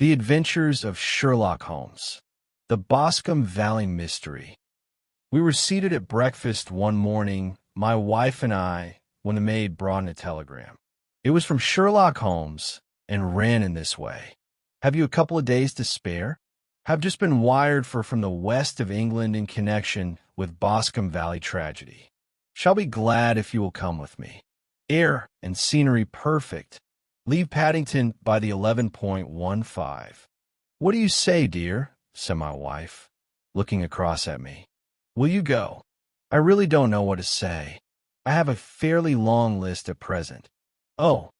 The Adventures of Sherlock Holmes. The Boscombe Valley Mystery. We were seated at breakfast one morning, my wife and I, when the maid brought in a telegram. It was from Sherlock Holmes and ran in this way. Have you a couple of days to spare? Have just been wired from the west of England in connection with Boscombe Valley tragedy. Shall be glad if you will come with me. Air and scenery perfect. Leave Paddington by the 11:15. What do you say, dear? Said my wife, looking across at me. Will you go? I really don't know what to say. I have a fairly long list at present. Oh,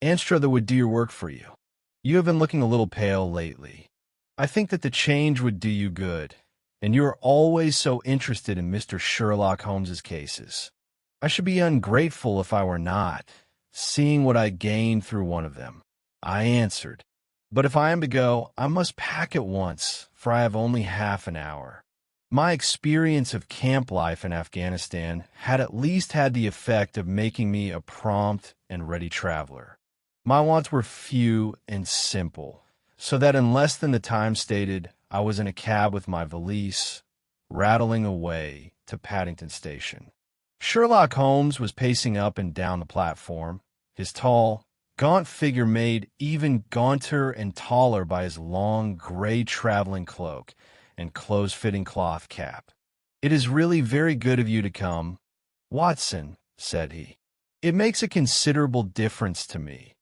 Anstruther would do your work for you. You have been looking a little pale lately. I think that the change would do you good, and you are always so interested in Mr. Sherlock Holmes's cases. I should be ungrateful if I were not, seeing what I gained through one of them. I answered, but if I am to go, I must pack at once, for I have only half an hour. My experience of camp life in Afghanistan had at least had the effect of making me a prompt and ready traveler. My wants were few and simple, so that in less than the time stated, I was in a cab with my valise, rattling away to Paddington Station. Sherlock Holmes was pacing up and down the platform, his tall, gaunt figure made even gaunter and taller by his long, gray traveling cloak and close-fitting cloth cap. "It is really very good of you to come, Watson," said he. "It makes a considerable difference to me,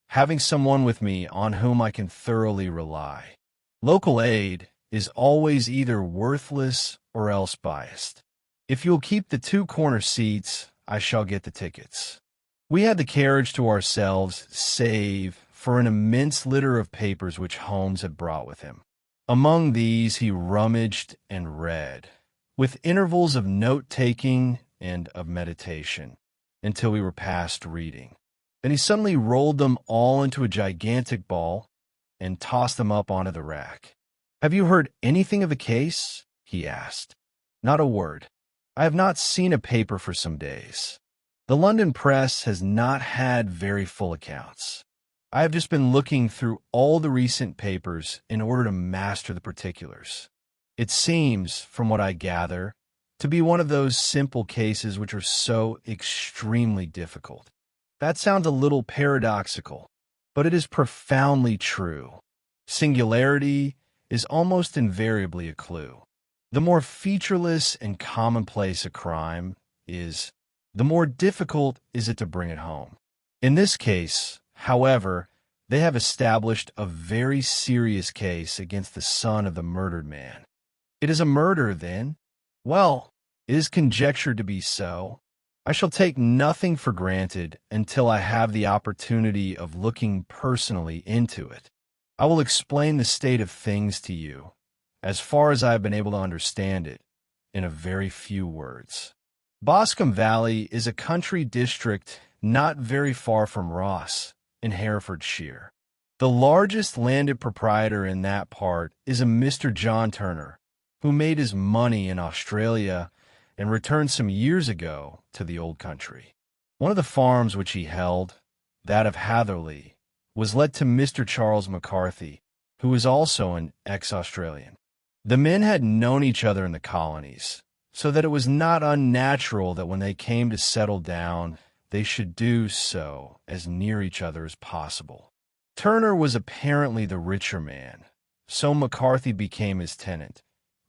having someone with me on whom I can thoroughly rely. Local aid is always either worthless or else biased. If you'll keep the two corner seats, I shall get the tickets." We had the carriage to ourselves, save for an immense litter of papers which Holmes had brought with him. Among these he rummaged and read, with intervals of note-taking and of meditation, until we were past reading. Then he suddenly rolled them all into a gigantic ball and tossed them up onto the rack. "Have you heard anything of the case?" he asked. "Not a word. I have not seen a paper for some days. The London press has not had very full accounts. I have just been looking through all the recent papers in order to master the particulars. It seems, from what I gather, to be one of those simple cases which are so extremely difficult. That sounds a little paradoxical, but it is profoundly true. Singularity is almost invariably a clue. The more featureless and commonplace a crime is, the more difficult is it to bring it home. In this case, however, they have established a very serious case against the son of the murdered man. It is a murder, then? Well, it is conjectured to be so. I shall take nothing for granted until I have the opportunity of looking personally into it. I will explain the state of things to you, as far as I have been able to understand it, in a very few words. Boscombe Valley is a country district not very far from Ross, in Herefordshire. The largest landed proprietor in that part is a Mr. John Turner, who made his money in Australia and returned some years ago to the old country. One of the farms which he held, that of Hatherley, was let to Mr. Charles McCarthy, who was also an ex-Australian. The men had known each other in the colonies, so that it was not unnatural that when they came to settle down, they should do so as near each other as possible. Turner was apparently the richer man, so McCarthy became his tenant,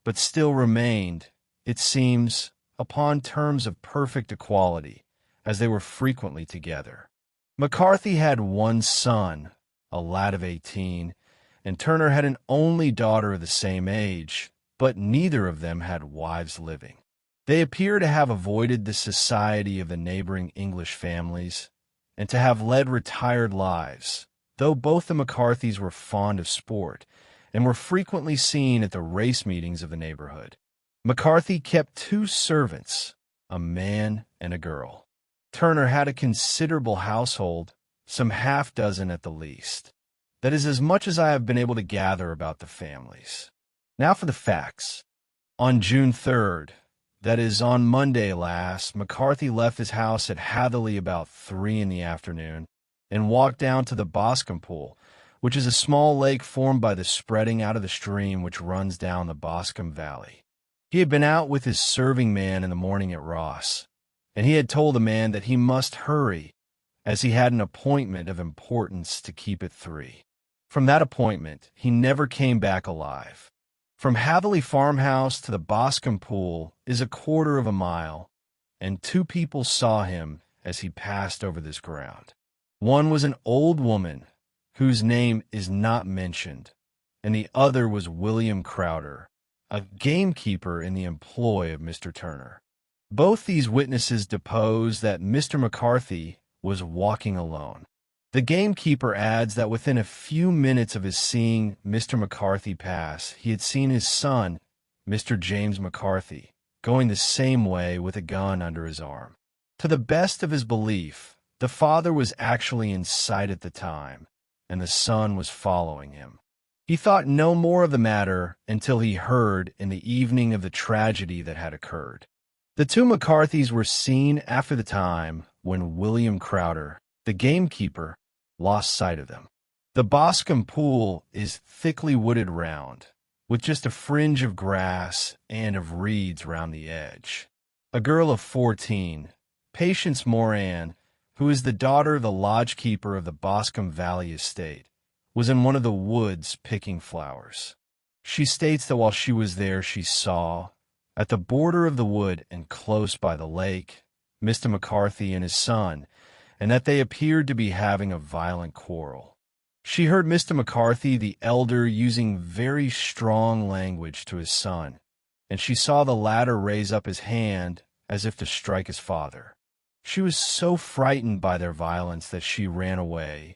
but still remained, it seems, upon terms of perfect equality, as they were frequently together. McCarthy had one son, a lad of 18, and Turner had an only daughter of the same age, but neither of them had wives living. They appear to have avoided the society of the neighboring English families, and to have led retired lives, though both the McCarthys were fond of sport, and were frequently seen at the race meetings of the neighborhood. McCarthy kept two servants, a man and a girl. Turner had a considerable household, some half-dozen at the least. That is as much as I have been able to gather about the families. Now for the facts. On June 3rd, that is, on Monday last, McCarthy left his house at Hatherley about 3 in the afternoon and walked down to the Boscombe Pool, which is a small lake formed by the spreading out of the stream which runs down the Boscombe Valley. He had been out with his serving man in the morning at Ross, and he had told the man that he must hurry, as he had an appointment of importance to keep at 3. From that appointment, he never came back alive. From Hatherley Farmhouse to the Boscombe Pool is 1/4 of a mile, and 2 people saw him as he passed over this ground. One was an old woman, whose name is not mentioned, and the other was William Crowder, a gamekeeper in the employ of Mr. Turner. Both these witnesses deposed that Mr. McCarthy was walking alone. The gamekeeper adds that within a few minutes of his seeing Mr. McCarthy pass, he had seen his son, Mr. James McCarthy, going the same way with a gun under his arm. To the best of his belief, the father was actually in sight at the time, and the son was following him. He thought no more of the matter until he heard in the evening of the tragedy that had occurred. The 2 McCarthys were seen after the time when William Crowder, the gamekeeper, lost sight of them. The Boscombe Pool is thickly wooded round, with just a fringe of grass and of reeds round the edge. A girl of 14, Patience Moran, who is the daughter of the lodge-keeper of the Boscombe Valley estate, was in one of the woods picking flowers. She states that while she was there she saw, at the border of the wood and close by the lake, Mr. McCarthy and his son, and that they appeared to be having a violent quarrel. She heard Mr. McCarthy, the elder, using very strong language to his son, and she saw the latter raise up his hand as if to strike his father. She was so frightened by their violence that she ran away,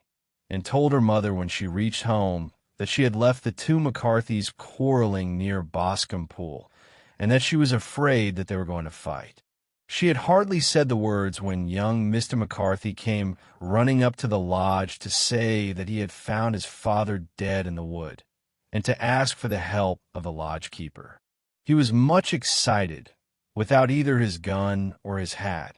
and told her mother when she reached home that she had left the 2 McCarthys quarreling near Boscombe Pool, and that she was afraid that they were going to fight. She had hardly said the words when young Mr. McCarthy came running up to the lodge to say that he had found his father dead in the wood, and to ask for the help of the lodge-keeper. He was much excited, without either his gun or his hat,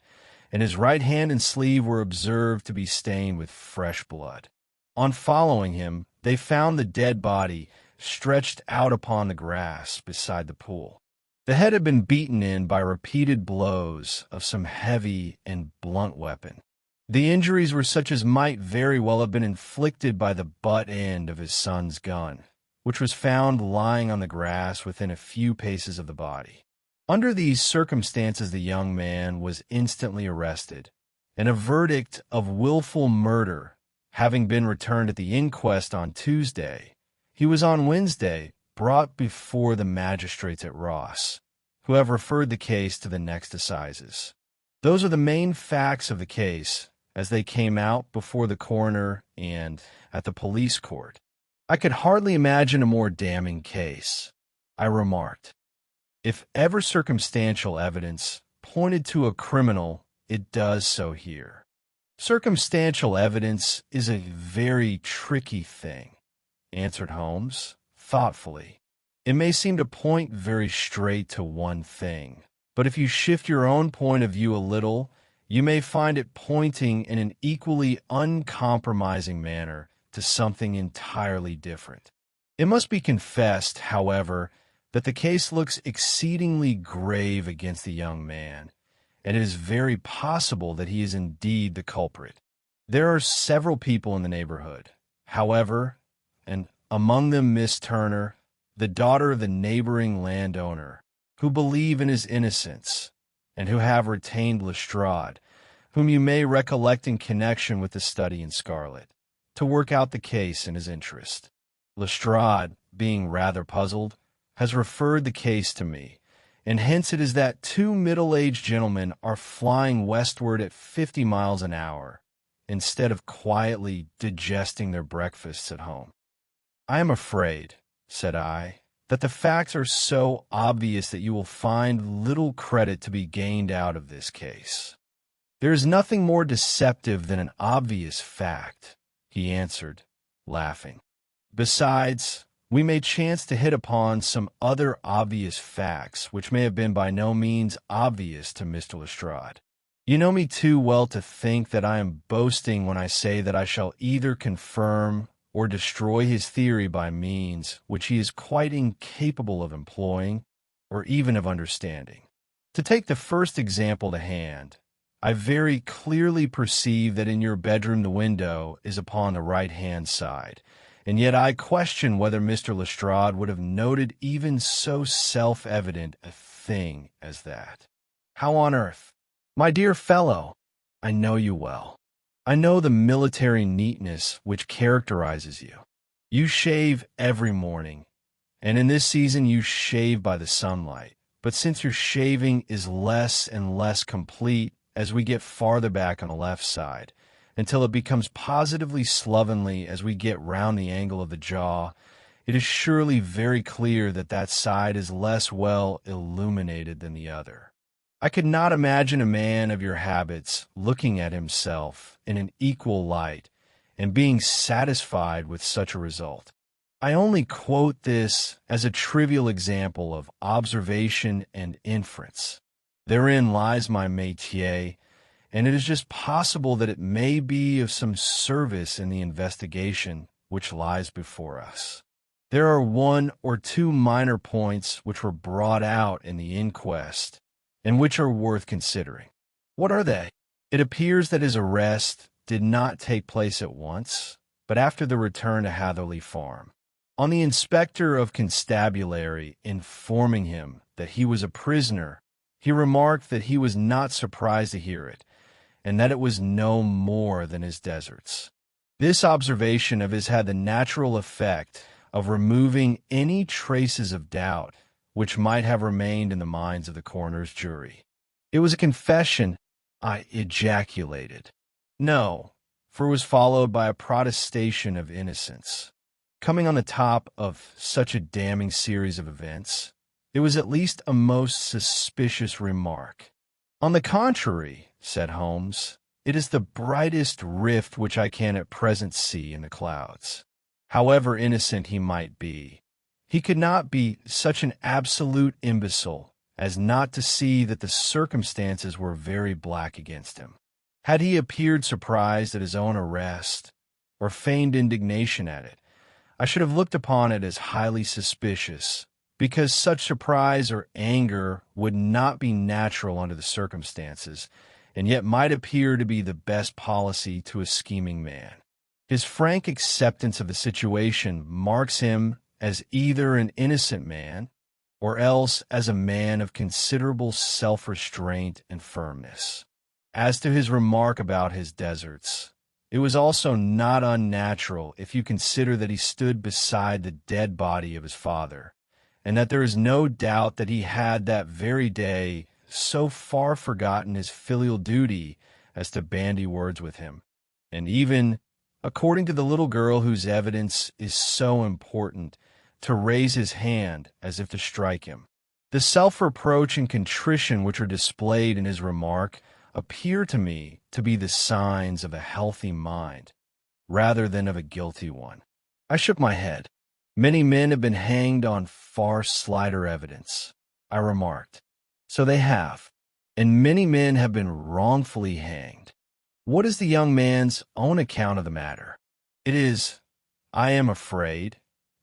and his right hand and sleeve were observed to be stained with fresh blood. On following him, they found the dead body stretched out upon the grass beside the pool. The head had been beaten in by repeated blows of some heavy and blunt weapon. The injuries were such as might very well have been inflicted by the butt end of his son's gun, which was found lying on the grass within a few paces of the body. Under these circumstances, the young man was instantly arrested, and a verdict of willful murder having been returned at the inquest on Tuesday, he was on Wednesday brought before the magistrates at Ross, who have referred the case to the next assizes. Those are the main facts of the case as they came out before the coroner and at the police court. I could hardly imagine a more damning case, I remarked. If ever circumstantial evidence pointed to a criminal, it does so here. Circumstantial evidence is a very tricky thing, answered Holmes, thoughtfully. It may seem to point very straight to one thing, but if you shift your own point of view a little, you may find it pointing in an equally uncompromising manner to something entirely different. It must be confessed, however, that the case looks exceedingly grave against the young man, and it is very possible that he is indeed the culprit. There are several people in the neighborhood, however, and among them Miss Turner, the daughter of the neighboring landowner, who believe in his innocence, and who have retained Lestrade, whom you may recollect in connection with the study in scarlet, to work out the case in his interest. Lestrade, being rather puzzled, has referred the case to me, and hence it is that 2 middle-aged gentlemen are flying westward at 50 miles an hour, instead of quietly digesting their breakfasts at home. I am afraid, said I, that the facts are so obvious that you will find little credit to be gained out of this case. There is nothing more deceptive than an obvious fact, he answered, laughing. Besides, we may chance to hit upon some other obvious facts which may have been by no means obvious to Mr. Lestrade. You know me too well to think that I am boasting when I say that I shall either confirm or destroy his theory by means which he is quite incapable of employing or even of understanding. To take the first example to hand, I very clearly perceive that in your bedroom the window is upon the right-hand side, and yet I question whether Mr. Lestrade would have noted even so self-evident a thing as that. How on earth? My dear fellow, I know you well. I know the military neatness which characterizes you. You shave every morning, and in this season you shave by the sunlight. But since your shaving is less and less complete as we get farther back on the left side, until it becomes positively slovenly as we get round the angle of the jaw, it is surely very clear that that side is less well illuminated than the other. I could not imagine a man of your habits looking at himself in an equal light and being satisfied with such a result. I only quote this as a trivial example of observation and inference. Therein lies my métier, and it is just possible that it may be of some service in the investigation which lies before us. There are one or two minor points which were brought out in the inquest, and which are worth considering. What are they? It appears that his arrest did not take place at once, but after the return to Hatherley Farm. On the inspector of constabulary informing him that he was a prisoner, he remarked that he was not surprised to hear it, and that it was no more than his deserts. This observation of his had the natural effect of removing any traces of doubt which might have remained in the minds of the coroner's jury. It was a confession, I ejaculated. No, for it was followed by a protestation of innocence. Coming on the top of such a damning series of events, it was at least a most suspicious remark. On the contrary, said Holmes, it is the brightest rift which I can at present see in the clouds. However innocent he might be, he could not be such an absolute imbecile as not to see that the circumstances were very black against him. Had he appeared surprised at his own arrest, or feigned indignation at it, I should have looked upon it as highly suspicious, because such surprise or anger would not be natural under the circumstances, and yet might appear to be the best policy to a scheming man. His frank acceptance of the situation marks him as either an innocent man, or else as a man of considerable self-restraint and firmness. As to his remark about his deserts, it was also not unnatural if you consider that he stood beside the dead body of his father, and that there is no doubt that he had that very day so far forgotten his filial duty as to bandy words with him, and even, according to the little girl whose evidence is so important, to raise his hand as if to strike him. The self-reproach and contrition which are displayed in his remark appear to me to be the signs of a healthy mind, rather than of a guilty one. I shook my head. Many men have been hanged on far slighter evidence, I remarked. So they have, and many men have been wrongfully hanged. What is the young man's own account of the matter? It is, I am afraid,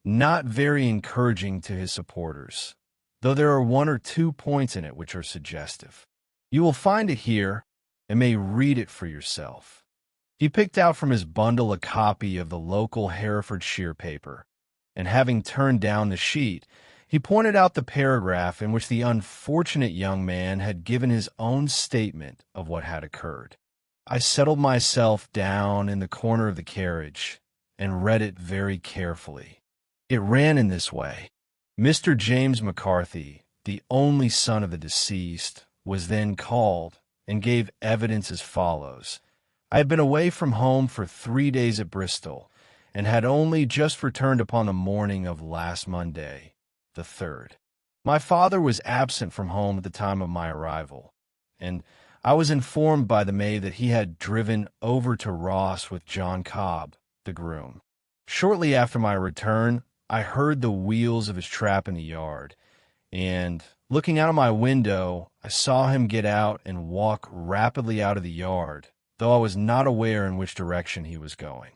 not very encouraging to his supporters, though there are one or two points in it which are suggestive. You will find it here, and may read it for yourself. He picked out from his bundle a copy of the local Herefordshire paper, and having turned down the sheet, he pointed out the paragraph in which the unfortunate young man had given his own statement of what had occurred. I settled myself down in the corner of the carriage and read it very carefully. It ran in this way. Mr. James McCarthy, the only son of the deceased, was then called and gave evidence as follows. I had been away from home for 3 days at Bristol, and had only just returned upon the morning of last Monday, the 3rd. My father was absent from home at the time of my arrival, and I was informed by the maid that he had driven over to Ross with John Cobb, the groom. Shortly after my return, I heard the wheels of his trap in the yard, and, looking out of my window, I saw him get out and walk rapidly out of the yard, though I was not aware in which direction he was going.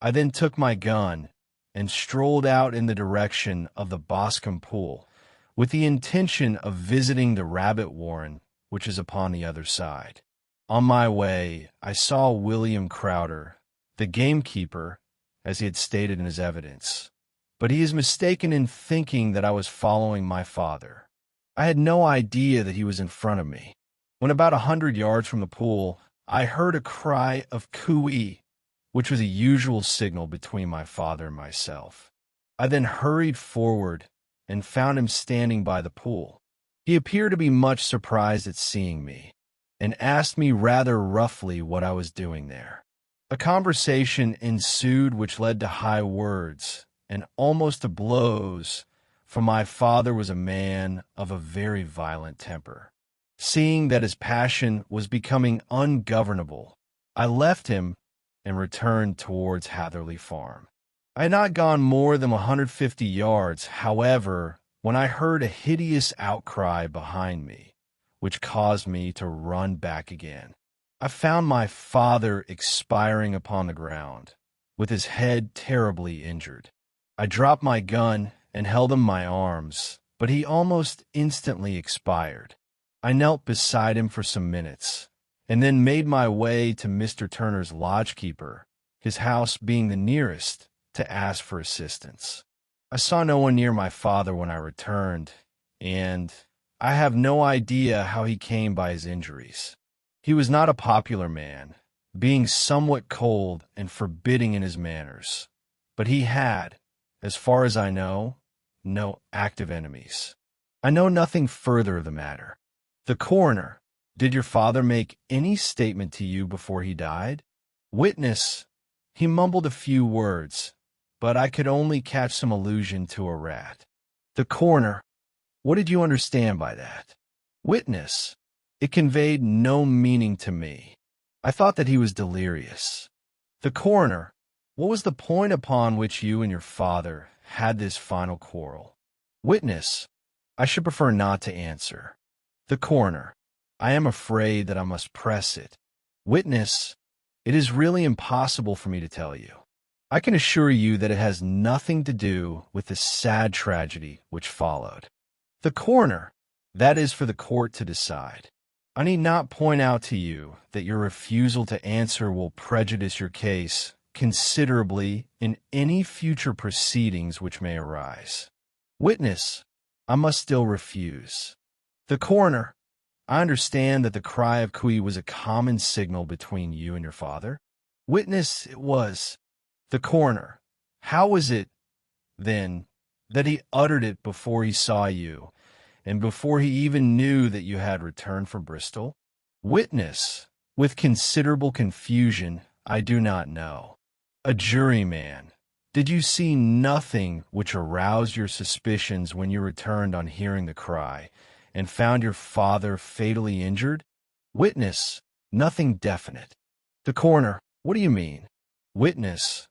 I then took my gun and strolled out in the direction of the Boscombe Pool, with the intention of visiting the rabbit warren, which is upon the other side. On my way, I saw William Crowder, the gamekeeper, as he had stated in his evidence, but he is mistaken in thinking that I was following my father. I had no idea that he was in front of me. When about 100 yards from the pool, I heard a cry of cooee, which was a usual signal between my father and myself. I then hurried forward and found him standing by the pool. He appeared to be much surprised at seeing me, and asked me rather roughly what I was doing there. A conversation ensued which led to high words and almost to blows, for my father was a man of a very violent temper. Seeing that his passion was becoming ungovernable, I left him and returned towards Hatherley Farm. I had not gone more than 150 yards, however, when I heard a hideous outcry behind me, which caused me to run back again. I found my father expiring upon the ground, with his head terribly injured. I dropped my gun and held him in my arms, but he almost instantly expired. I knelt beside him for some minutes, and then made my way to Mr. Turner's lodgekeeper, his house being the nearest, to ask for assistance. I saw no one near my father when I returned, and I have no idea how he came by his injuries. He was not a popular man, being somewhat cold and forbidding in his manners, but he had, as far as I know, no active enemies. I know nothing further of the matter. The coroner, did your father make any statement to you before he died? Witness, he mumbled a few words, but I could only catch some allusion to a rat. The coroner, what did you understand by that? Witness, it conveyed no meaning to me. I thought that he was delirious. The coroner, what was the point upon which you and your father had this final quarrel? Witness, I should prefer not to answer. The coroner, I am afraid that I must press it. Witness, it is really impossible for me to tell you. I can assure you that it has nothing to do with the sad tragedy which followed. The coroner, that is for the court to decide. I need not point out to you that your refusal to answer will prejudice your case considerably in any future proceedings which may arise. Witness, I must still refuse. The coroner, I understand that the cry of cooee was a common signal between you and your father. Witness, it was. The coroner, how was it, then, that he uttered it before he saw you, and before he even knew that you had returned from Bristol? Witness, with considerable confusion, I do not know. A juryman, did you see nothing which aroused your suspicions when you returned on hearing the cry, and found your father fatally injured? Witness, nothing definite. The coroner, what do you mean? Witness,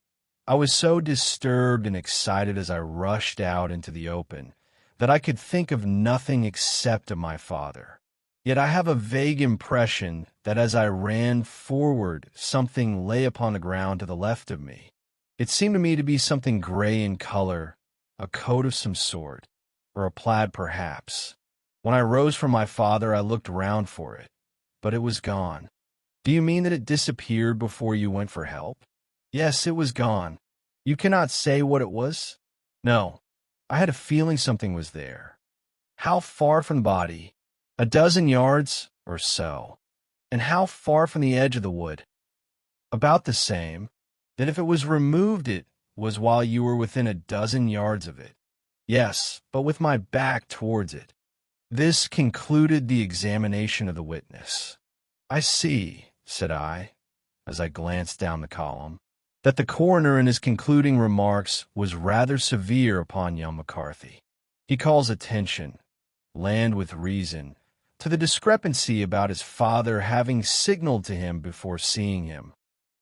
I was so disturbed and excited as I rushed out into the open that I could think of nothing except of my father. Yet I have a vague impression that as I ran forward, something lay upon the ground to the left of me. It seemed to me to be something gray in color, a coat of some sort, or a plaid perhaps. When I rose from my father, I looked round for it, but it was gone. Do you mean that it disappeared before you went for help? Yes, it was gone. You cannot say what it was? No, I had a feeling something was there. How far from the body? 12 yards or so. And how far from the edge of the wood? About the same. Then if it was removed, it was while you were within 12 yards of it. Yes, but with my back towards it. This concluded the examination of the witness. I see, said I, as I glanced down the column, that the coroner in his concluding remarks was rather severe upon young McCarthy. He calls attention, land with reason, to the discrepancy about his father having signaled to him before seeing him,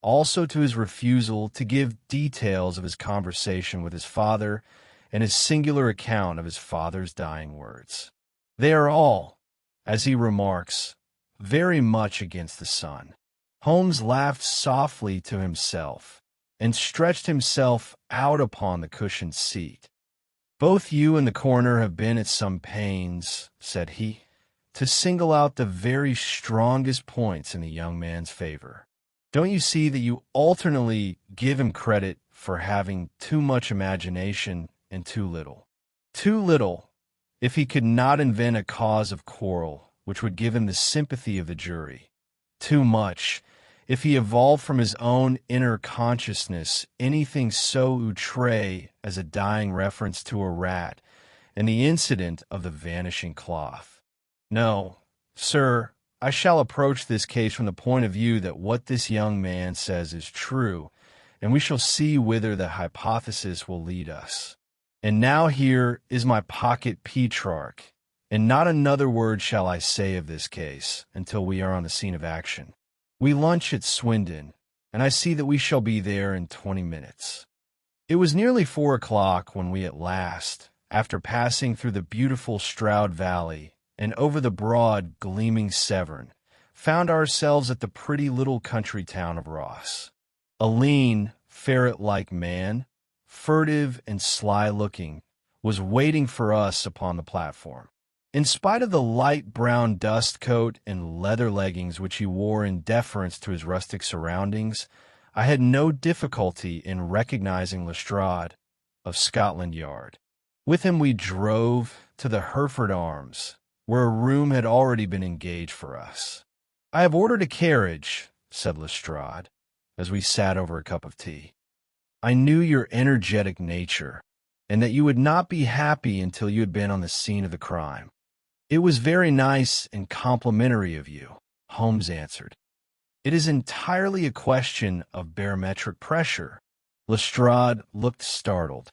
also to his refusal to give details of his conversation with his father and his singular account of his father's dying words. They are all, as he remarks, very much against the son. Holmes laughed softly to himself, and stretched himself out upon the cushioned seat. "Both you and the coroner have been at some pains," said he, "to single out the very strongest points in the young man's favor. Don't you see that you alternately give him credit for having too much imagination and too little? Too little, if he could not invent a cause of quarrel which would give him the sympathy of the jury. Too much, if he evolved from his own inner consciousness anything so outre as a dying reference to a rat and the incident of the vanishing cloth. No, sir, I shall approach this case from the point of view that what this young man says is true, and we shall see whither the hypothesis will lead us. And now here is my pocket Petrarch, and not another word shall I say of this case until we are on the scene of action. We lunch at Swindon, and I see that we shall be there in 20 minutes. It was nearly 4 o'clock when we at last, after passing through the beautiful Stroud Valley and over the broad, gleaming Severn, found ourselves at the pretty little country town of Ross. A lean, ferret-like man, furtive and sly-looking, was waiting for us upon the platform. In spite of the light brown dust coat and leather leggings which he wore in deference to his rustic surroundings, I had no difficulty in recognizing Lestrade of Scotland Yard. With him we drove to the Hereford Arms, where a room had already been engaged for us. "I have ordered a carriage," said Lestrade, as we sat over a cup of tea. "I knew your energetic nature, and that you would not be happy until you had been on the scene of the crime." "It was very nice and complimentary of you," Holmes answered. "It is entirely a question of barometric pressure." Lestrade looked startled.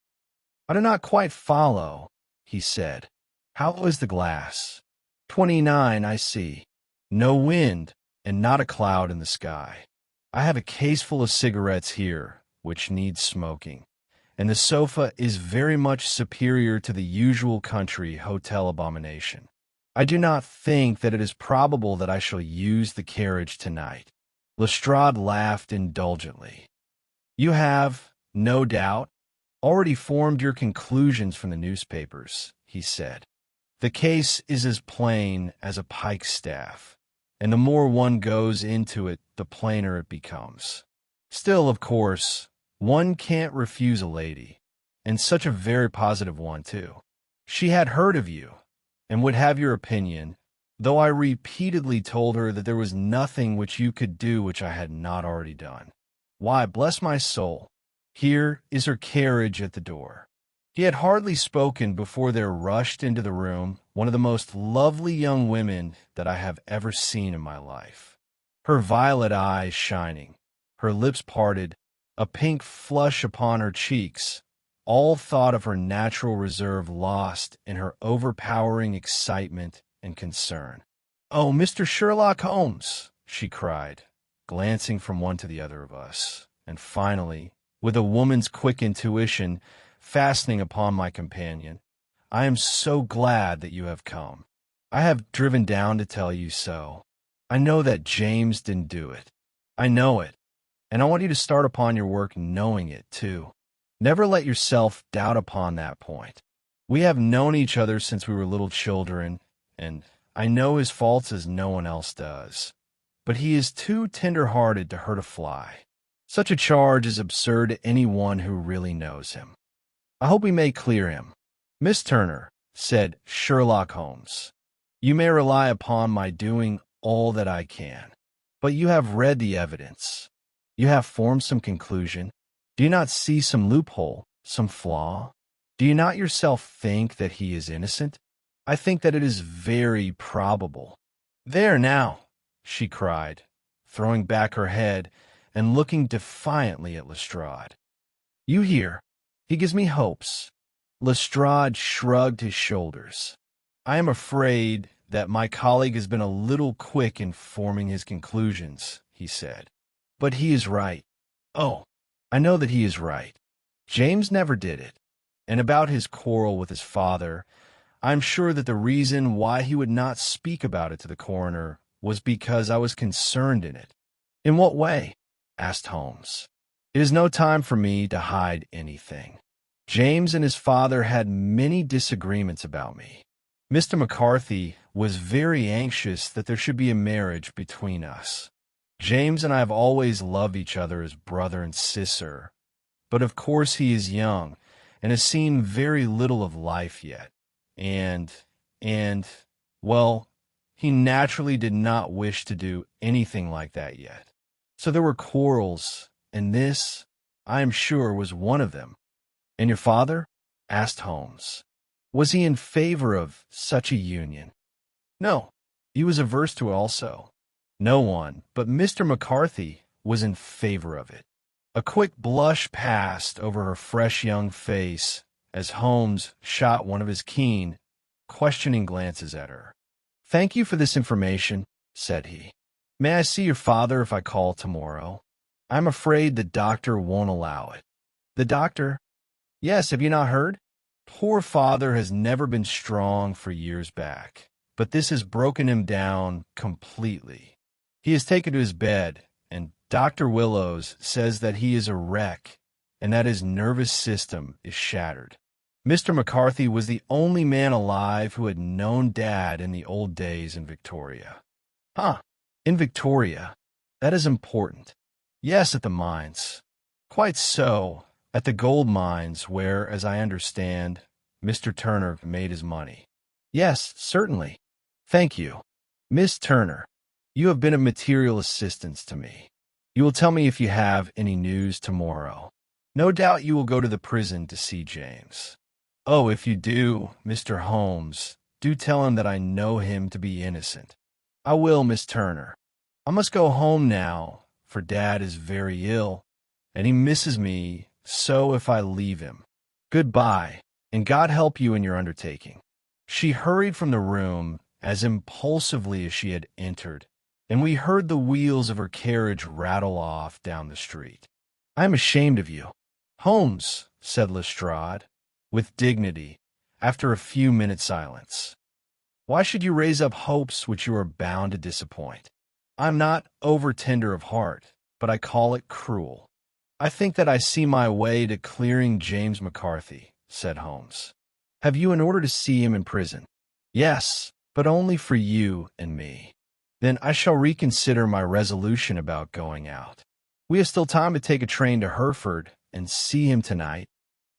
"I do not quite follow," he said. "How low is the glass?" 29, I see. No wind, and not a cloud in the sky. I have a case full of cigarettes here, which needs smoking, and the sofa is very much superior to the usual country hotel abomination. I do not think that it is probable that I shall use the carriage tonight." Lestrade laughed indulgently. "You have, no doubt, already formed your conclusions from the newspapers," he said. "The case is as plain as a pikestaff, and the more one goes into it, the plainer it becomes. Still, of course, one can't refuse a lady, and such a very positive one, too. She had heard of you, and would have your opinion, though I repeatedly told her that there was nothing which you could do which I had not already done. Why, bless my soul, here is her carriage at the door." He had hardly spoken before there rushed into the room one of the most lovely young women that I have ever seen in my life. Her violet eyes shining, her lips parted, a pink flush upon her cheeks, all thought of her natural reserve lost in her overpowering excitement and concern. "Oh, Mr. Sherlock Holmes!" she cried, glancing from one to the other of us, and finally, with a woman's quick intuition, fastening upon my companion. "I am so glad that you have come. I have driven down to tell you so. I know that James didn't do it. I know it, and I want you to start upon your work knowing it, too. Never let yourself doubt upon that point. We have known each other since we were little children, and I know his faults as no one else does. But he is too tender-hearted to hurt a fly. Such a charge is absurd to any one who really knows him. I hope we may clear him." "Miss Turner," said Sherlock Holmes, "you may rely upon my doing all that I can. But you have read the evidence. You have formed some conclusion. Do you not see some loophole, some flaw? Do you not yourself think that he is innocent? I think that it is very probable." "There now," she cried, throwing back her head and looking defiantly at Lestrade. "You hear? He gives me hopes." Lestrade shrugged his shoulders. "I am afraid that my colleague has been a little quick in forming his conclusions," he said. "But he is right. Oh, I know that he is right. James never did it. And about his quarrel with his father, I am sure that the reason why he would not speak about it to the coroner was because I was concerned in it." "In what way?" asked Holmes. It is no time for me to hide anything. James and his father had many disagreements about me. Mr. McCarthy was very anxious that there should be a marriage between us. James and I have always loved each other as brother and sister, but of course he is young and has seen very little of life yet. Well, he naturally did not wish to do anything like that yet. So there were quarrels, and this, I am sure, was one of them. And your father? Asked Holmes. Was he in favor of such a union? No, he was averse to it also. No one but Mr. McCarthy was in favor of it. A quick blush passed over her fresh young face as Holmes shot one of his keen, questioning glances at her. "Thank you for this information," said he. "May I see your father if I call tomorrow? I'm afraid the doctor won't allow it." "The doctor?" "Yes, have you not heard? Poor father has never been strong for years back, but this has broken him down completely. He is taken to his bed, and Dr. Willows says that he is a wreck and that his nervous system is shattered. Mr. McCarthy was the only man alive who had known Dad in the old days in Victoria." "Huh, in Victoria. That is important." "Yes, at the mines." "Quite so. At the gold mines where, as I understand, Mr. Turner made his money." "Yes, certainly." "Thank you. Miss Turner, you have been of material assistance to me. You will tell me if you have any news tomorrow. No doubt you will go to the prison to see James. Oh, if you do, Mr. Holmes, do tell him that I know him to be innocent." "I will, Miss Turner. I must go home now, for Dad is very ill, and he misses me so if I leave him. Goodbye, and God help you in your undertaking." She hurried from the room as impulsively as she had entered, and we heard the wheels of her carriage rattle off down the street. "I am ashamed of you." "Holmes," said Lestrade, with dignity, after a few minutes' silence, "why should you raise up hopes which you are bound to disappoint? I am not over-tender of heart, but I call it cruel." "I think that I see my way to clearing James McCarthy," said Holmes. "Have you an order to see him in prison?" "Yes, but only for you and me." "Then I shall reconsider my resolution about going out. We have still time to take a train to Hereford and see him tonight."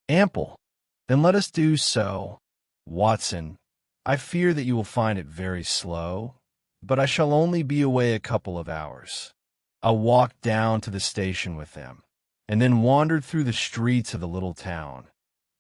"Ample. Then let us do so. Watson, I fear that you will find it very slow, but I shall only be away a couple of hours." I walked down to the station with them, and then wandered through the streets of the little town,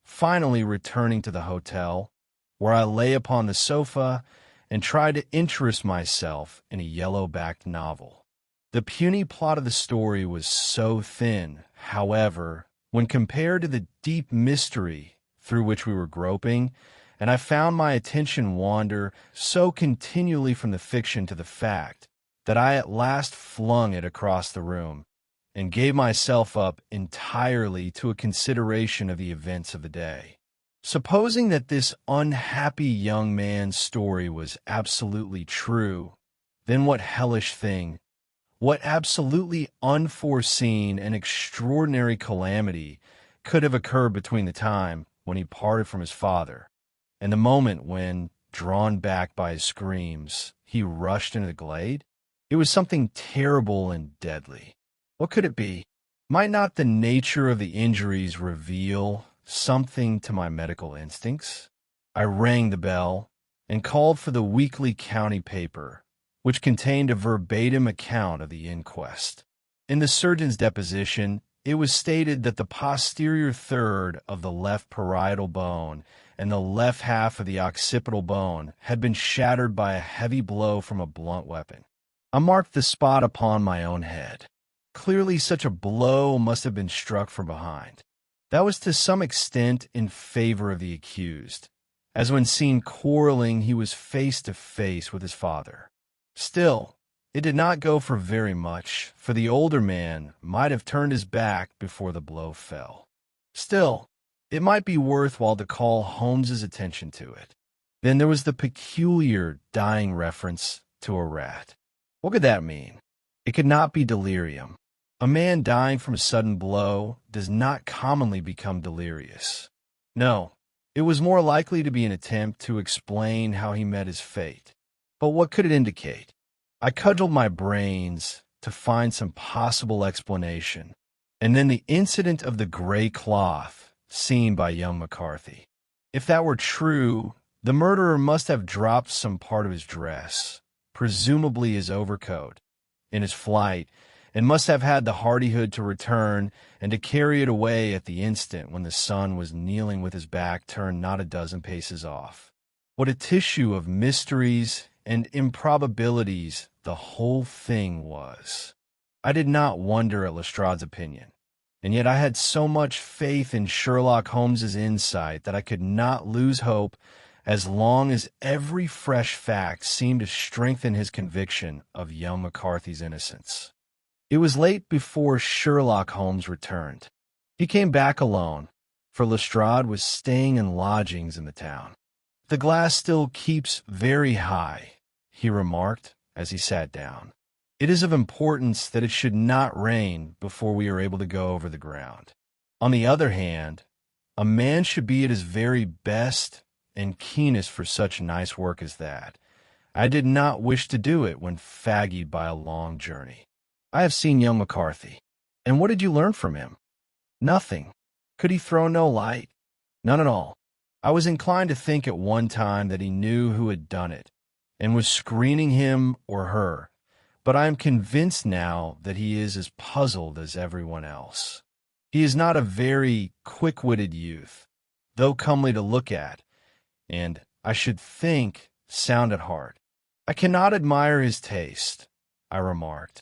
finally returning to the hotel, where I lay upon the sofa and tried to interest myself in a yellow-backed novel. The puny plot of the story was so thin, however, when compared to the deep mystery through which we were groping, and I found my attention wander so continually from the fiction to the fact that I at last flung it across the room and gave myself up entirely to a consideration of the events of the day. Supposing that this unhappy young man's story was absolutely true, then what hellish thing, what absolutely unforeseen and extraordinary calamity could have occurred between the time when he parted from his father and the moment when, drawn back by his screams, he rushed into the glade? It was something terrible and deadly. What could it be? Might not the nature of the injuries reveal something to my medical instincts? I rang the bell and called for the weekly county paper, which contained a verbatim account of the inquest. In the surgeon's deposition, it was stated that the posterior third of the left parietal bone and the left half of the occipital bone had been shattered by a heavy blow from a blunt weapon. I marked the spot upon my own head. Clearly such a blow must have been struck from behind. That was to some extent in favor of the accused, as when seen quarreling he was face to face with his father. Still, it did not go for very much, for the older man might have turned his back before the blow fell. Still, it might be worthwhile to call Holmes's attention to it. Then there was the peculiar dying reference to a rat. What could that mean? It could not be delirium. A man dying from a sudden blow does not commonly become delirious. No, it was more likely to be an attempt to explain how he met his fate. But what could it indicate? I cudgeled my brains to find some possible explanation, and then the incident of the gray cloth seen by young McCarthy. If that were true, the murderer must have dropped some part of his dress, presumably his overcoat, in his flight, and must have had the hardihood to return and to carry it away at the instant when the sun was kneeling with his back turned not a dozen paces off. What a tissue of mysteries and improbabilities the whole thing was. I did not wonder at Lestrade's opinion, and yet I had so much faith in Sherlock Holmes's insight that I could not lose hope as long as every fresh fact seemed to strengthen his conviction of young McCarthy's innocence. It was late before Sherlock Holmes returned. He came back alone, for Lestrade was staying in lodgings in the town. "The glass still keeps very high," he remarked as he sat down. "It is of importance that it should not rain before we are able to go over the ground. On the other hand, a man should be at his very best and keenest for such nice work as that. I did not wish to do it when fagged by a long journey. I have seen young McCarthy. And what did you learn from him?" "Nothing. Could he throw no light?" "None at all. I was inclined to think at one time that he knew who had done it, and was screening him or her, but I am convinced now that he is as puzzled as everyone else. He is not a very quick-witted youth, though comely to look at, and, I should think, sound at heart. I cannot admire his taste," I remarked,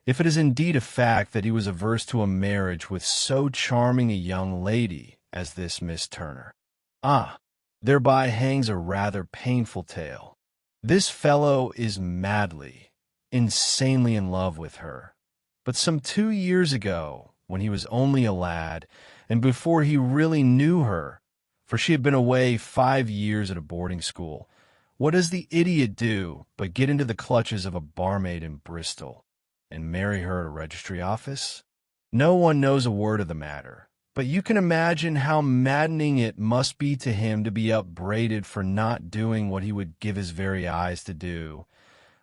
"if it is indeed a fact that he was averse to a marriage with so charming a young lady as this Miss Turner. Ah, thereby hangs a rather painful tale. This fellow is madly, insanely in love with her. But some 2 years ago, when he was only a lad, and before he really knew her, for she had been away 5 years at a boarding school, what does the idiot do but get into the clutches of a barmaid in Bristol, and marry her at a registry office? No one knows a word of the matter, but you can imagine how maddening it must be to him to be upbraided for not doing what he would give his very eyes to do,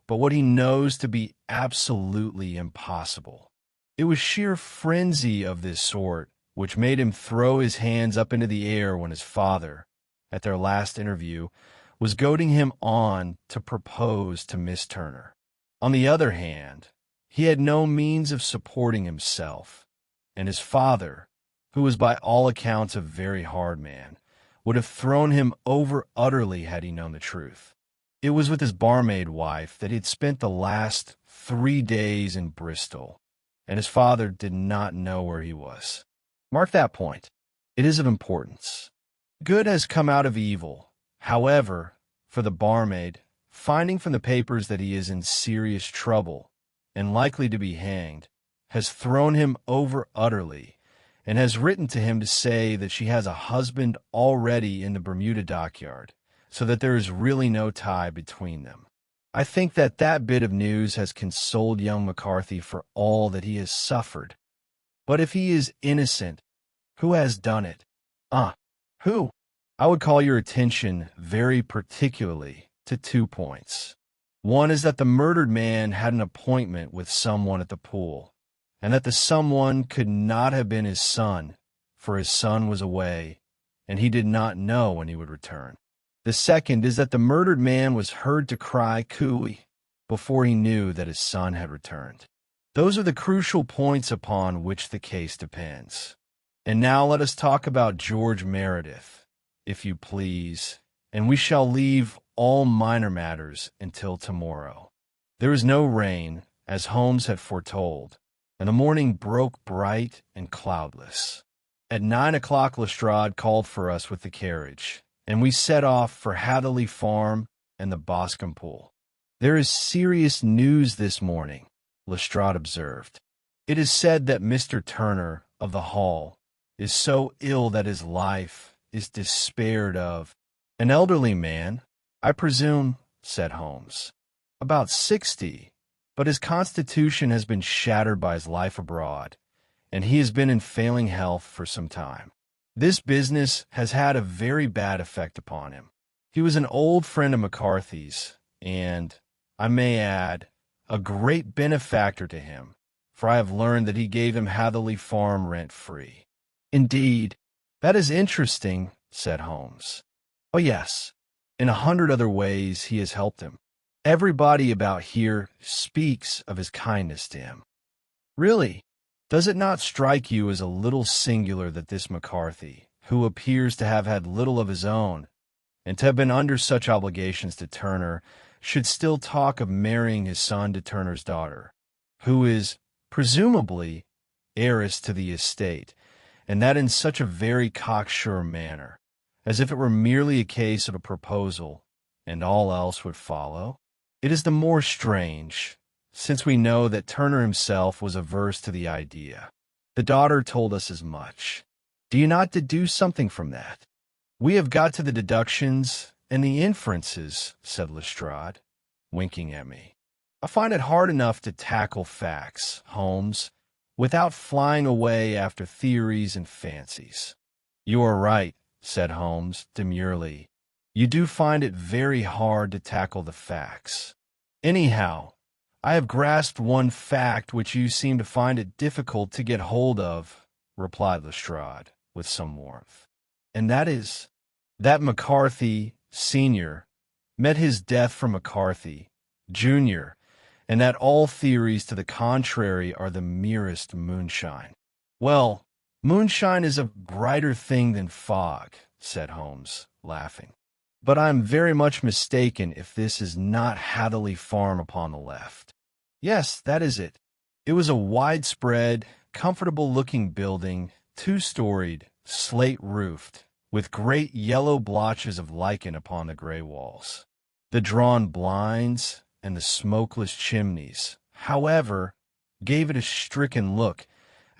but what he knows to be absolutely impossible. It was sheer frenzy of this sort which made him throw his hands up into the air when his father, at their last interview, was goading him on to propose to Miss Turner. On the other hand, he had no means of supporting himself, and his father, who was by all accounts a very hard man, would have thrown him over utterly had he known the truth. It was with his barmaid wife that he had spent the last 3 days in Bristol, and his father did not know where he was. Mark that point. It is of importance. Good has come out of evil. However, for the barmaid, finding from the papers that he is in serious trouble and likely to be hanged, has thrown him over utterly, and has written to him to say that she has a husband already in the Bermuda dockyard, so that there is really no tie between them. I think that that bit of news has consoled young McCarthy for all that he has suffered. But if he is innocent, who has done it? Who? I would call your attention very particularly to 2 points. One is that the murdered man had an appointment with someone at the pool, and that the someone could not have been his son, for his son was away, and he did not know when he would return. The second is that the murdered man was heard to cry cooee before he knew that his son had returned. Those are the crucial points upon which the case depends. And now let us talk about George Meredith, if you please, and we shall leave all minor matters until tomorrow. There was no rain, as Holmes had foretold, and the morning broke bright and cloudless. At 9 o'clock Lestrade called for us with the carriage, and we set off for Hatherley Farm and the Boscombe Pool. "There is serious news this morning," Lestrade observed. "It is said that Mr. Turner, of the Hall, is so ill that his life is despaired of." "An elderly man, I presume," said Holmes. "About 60, but his constitution has been shattered by his life abroad, and he has been in failing health for some time. This business has had a very bad effect upon him. He was an old friend of McCarthy's, and, I may add, a great benefactor to him, for I have learned that he gave him Hatherley Farm rent-free." "Indeed, that is interesting," said Holmes. "Oh, yes, in 100 other ways he has helped him. Everybody about here speaks of his kindness to him." "Really? Does it not strike you as a little singular that this McCarthy, who appears to have had little of his own, and to have been under such obligations to Turner, should still talk of marrying his son to Turner's daughter, who is, presumably, heiress to the estate, and that in such a very cocksure manner, as if it were merely a case of a proposal, and all else would follow? It is the more strange, since we know that Turner himself was averse to the idea. The daughter told us as much. Do you not deduce something from that?" "We have got to the deductions and the inferences," said Lestrade, winking at me. "I find it hard enough to tackle facts, Holmes, without flying away after theories and fancies." "You are right," said Holmes demurely. "You do find it very hard to tackle the facts. Anyhow, I have grasped one fact which you seem to find it difficult to get hold of," replied Lestrade with some warmth. "And that is, that McCarthy, Sr., met his death from McCarthy, Jr., and that all theories to the contrary are the merest moonshine." "Well, moonshine is a brighter thing than fog," said Holmes, laughing. "But I am very much mistaken if this is not Hatherley Farm upon the left." "Yes, that is it." It was a widespread, comfortable-looking building, 2-storied, slate-roofed, with great yellow blotches of lichen upon the gray walls. The drawn blinds and the smokeless chimneys, however, gave it a stricken look,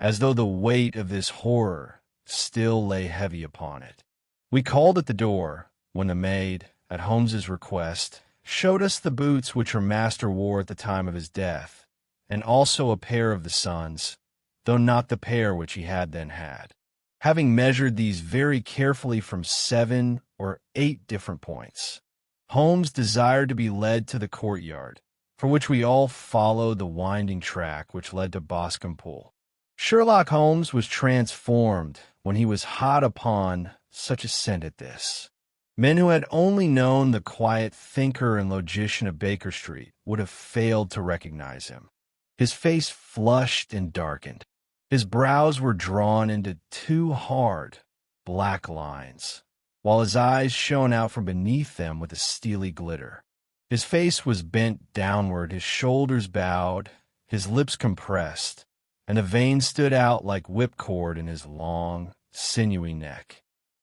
as though the weight of this horror still lay heavy upon it. We called at the door, when the maid, at Holmes's request, showed us the boots which her master wore at the time of his death, and also a pair of the son's, though not the pair which he had then had. Having measured these very carefully from 7 or 8 different points, Holmes desired to be led to the courtyard, for which we all followed the winding track which led to Boscombe Pool. Sherlock Holmes was transformed when he was hot upon such a scent as this. Men who had only known the quiet thinker and logician of Baker Street would have failed to recognize him. His face flushed and darkened. His brows were drawn into 2 hard, black lines, while his eyes shone out from beneath them with a steely glitter. His face was bent downward, his shoulders bowed, his lips compressed, and a vein stood out like whipcord in his long, sinewy neck.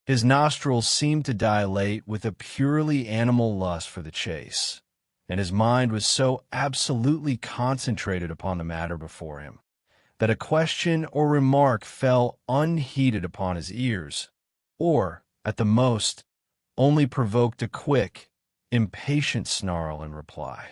His nostrils seemed to dilate with a purely animal lust for the chase, and his mind was so absolutely concentrated upon the matter before him, that a question or remark fell unheeded upon his ears, or, at the most, only provoked a quick, impatient snarl in reply.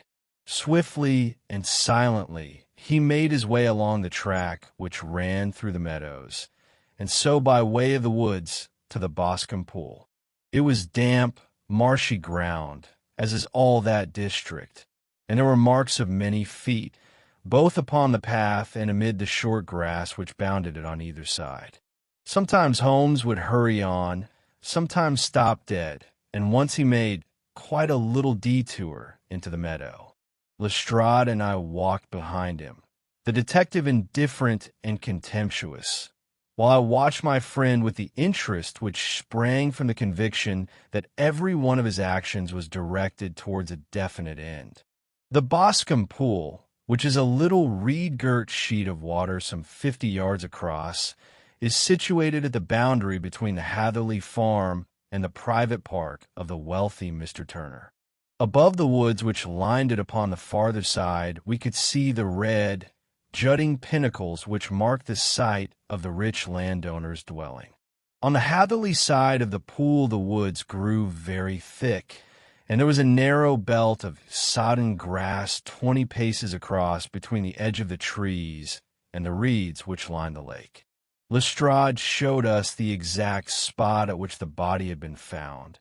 Swiftly and silently he made his way along the track which ran through the meadows, and so by way of the woods to the Boscombe Pool. It was damp, marshy ground, as is all that district, and there were marks of many feet, both upon the path and amid the short grass which bounded it on either side. Sometimes Holmes would hurry on, sometimes stop dead, and once he made quite a little detour into the meadow. Lestrade and I walked behind him, the detective indifferent and contemptuous, while I watched my friend with the interest which sprang from the conviction that every one of his actions was directed towards a definite end. The Boscombe Pool, which is a little reed-girt sheet of water some 50 yards across, is situated at the boundary between the Hatherley Farm and the private park of the wealthy Mr. Turner. Above the woods which lined it upon the farther side, we could see the red, jutting pinnacles which marked the site of the rich landowner's dwelling. On the Hatherley side of the pool the woods grew very thick, and there was a narrow belt of sodden grass 20 paces across between the edge of the trees and the reeds which lined the lake. Lestrade showed us the exact spot at which the body had been found,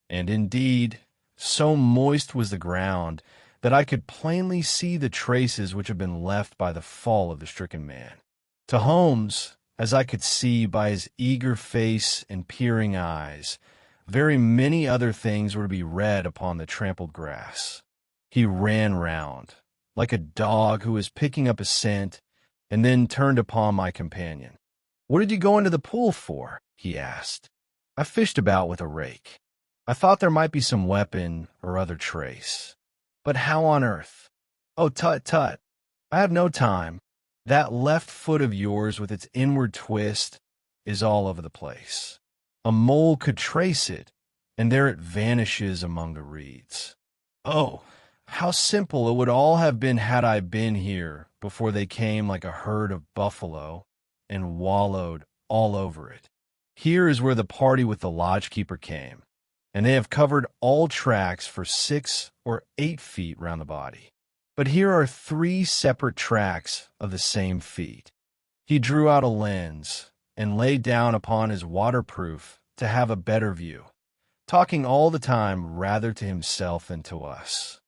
and indeed, so moist was the ground that I could plainly see the traces which had been left by the fall of the stricken man. To Holmes, as I could see by his eager face and peering eyes, very many other things were to be read upon the trampled grass. He ran round, like a dog who was picking up a scent, and then turned upon my companion. "What did you go into the pool for?" he asked. "I fished about with a rake. I thought there might be some weapon or other trace. But how on earth—" "Oh, tut, tut. I have no time. That left foot of yours with its inward twist is all over the place. A mole could trace it, and there it vanishes among the reeds. Oh, how simple it would all have been had I been here before they came like a herd of buffalo and wallowed all over it. Here is where the party with the lodge-keeper came, and they have covered all tracks for 6 or 8 feet round the body. But here are 3 separate tracks of the same feet." He drew out a lens and lay down upon his waterproof to have a better view, talking all the time rather to himself than to us.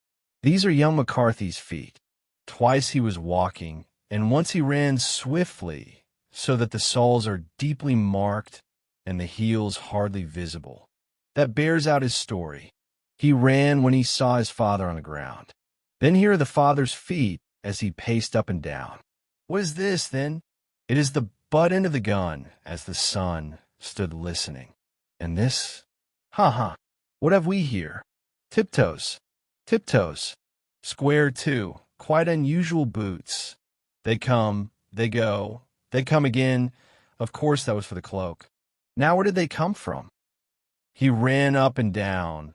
"These are young McCarthy's feet. Twice he was walking, and once he ran swiftly, so that the soles are deeply marked and the heels hardly visible. That bears out his story. He ran when he saw his father on the ground. Then here are the father's feet as he paced up and down. What is this, then? It is the butt end of the gun, as the son stood listening. And this? Ha! What have we here? Tiptoes. Tiptoes. Square, too. Quite unusual boots. They come, they go, they come again. Of course that was for the cloak. Now where did they come from?" He ran up and down,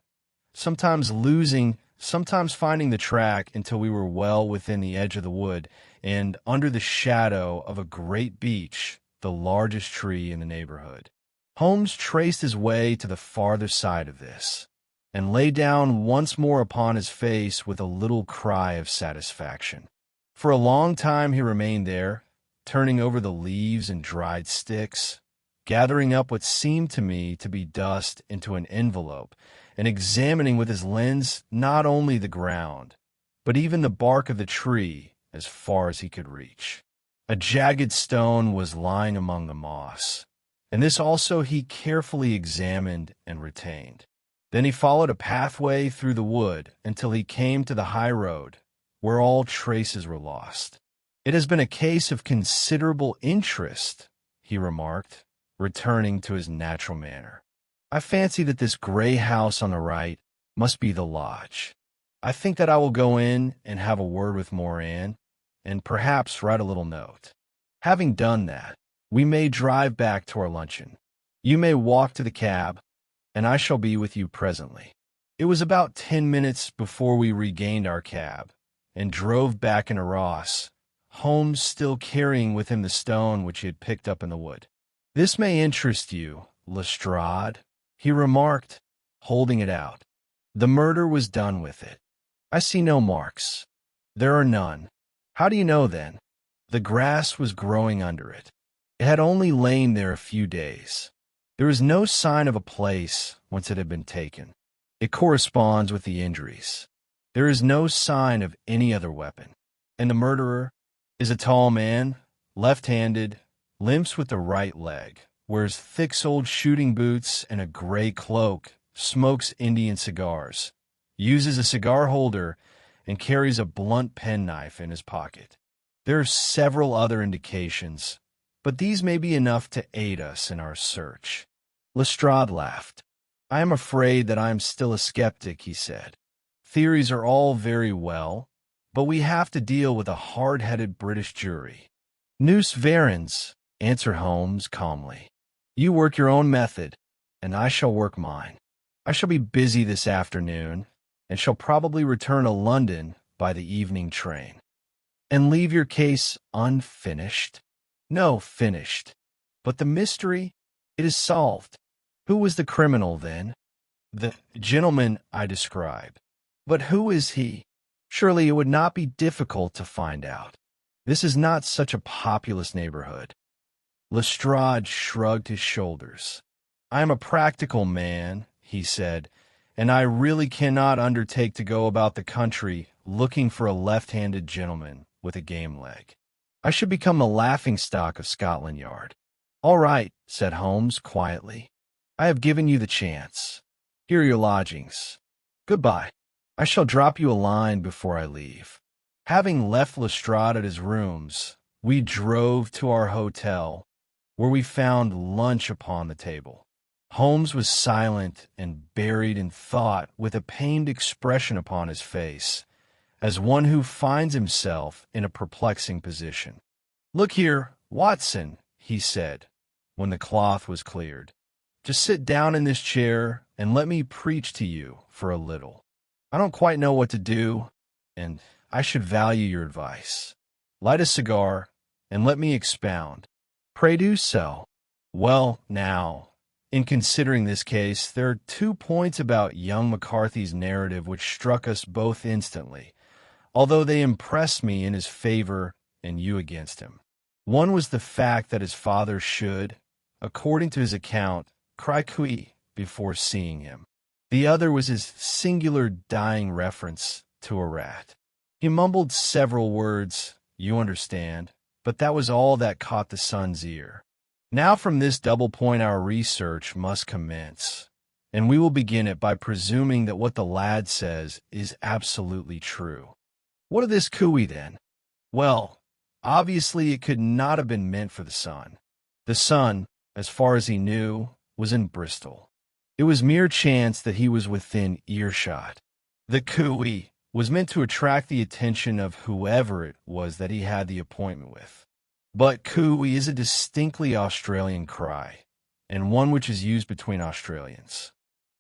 sometimes losing, sometimes finding the track until we were well within the edge of the wood and under the shadow of a great beech, the largest tree in the neighborhood. Holmes traced his way to the farther side of this, and lay down once more upon his face with a little cry of satisfaction. For a long time he remained there, turning over the leaves and dried sticks, gathering up what seemed to me to be dust into an envelope, and examining with his lens not only the ground, but even the bark of the tree as far as he could reach. A jagged stone was lying among the moss, and this also he carefully examined and retained. Then he followed a pathway through the wood until he came to the high road, where all traces were lost. "It has been a case of considerable interest," he remarked, returning to his natural manner. "I fancy that this gray house on the right must be the lodge. I think that I will go in and have a word with Moran, and perhaps write a little note. Having done that, we may drive back to our luncheon. You may walk to the cab, and I shall be with you presently." It was about 10 minutes before we regained our cab, and drove back into Ross, Holmes still carrying with him the stone which he had picked up in the wood. "This may interest you, Lestrade," he remarked, holding it out. "The murder was done with it. I see no marks. There are none. How do you know, then? The grass was growing under it. It had only lain there a few days. There is no sign of a place whence it had been taken. It corresponds with the injuries. There is no sign of any other weapon. And the murderer is a tall man, left-handed, limps with the right leg, wears thick-soled shooting boots and a gray cloak, smokes Indian cigars, uses a cigar holder, and carries a blunt penknife in his pocket. There are several other indications, but these may be enough to aid us in our search." Lestrade laughed. "I am afraid that I am still a skeptic," he said. "Theories are all very well, but we have to deal with a hard-headed British jury." "Nous verrons," answered Holmes calmly. "You work your own method, and I shall work mine. I shall be busy this afternoon, and shall probably return to London by the evening train." "And leave your case unfinished?" "No, finished. But the mystery? It is solved. Who was the criminal, then?" The gentleman I described. But who is he? Surely it would not be difficult to find out. This is not such a populous neighborhood. Lestrade shrugged his shoulders. I am a practical man, he said, and I really cannot undertake to go about the country looking for a left-handed gentleman with a game leg. I should become the laughingstock of Scotland Yard. All right, said Holmes quietly. I have given you the chance. Here are your lodgings. Goodbye. I shall drop you a line before I leave. Having left Lestrade at his rooms, we drove to our hotel, where we found lunch upon the table. Holmes was silent and buried in thought, with a pained expression upon his face, as one who finds himself in a perplexing position. Look here, Watson, he said, when the cloth was cleared. Just sit down in this chair and let me preach to you for a little. I don't quite know what to do, and I should value your advice. Light a cigar, and let me expound. Pray do so. Well, now, in considering this case, there are 2 points about young McCarthy's narrative which struck us both instantly, although they impressed me in his favor and you against him. One was the fact that his father should, according to his account, cry cooee before seeing him. The other was his singular dying reference to a rat. He mumbled several words, you understand, but that was all that caught the son's ear. Now from this double point our research must commence, and we will begin it by presuming that what the lad says is absolutely true. What of this cooee, then? Well, obviously it could not have been meant for the son. The son, as far as he knew, was in Bristol. It was mere chance that he was within earshot. The cooee was meant to attract the attention of whoever it was that he had the appointment with. But cooee is a distinctly Australian cry, and one which is used between Australians.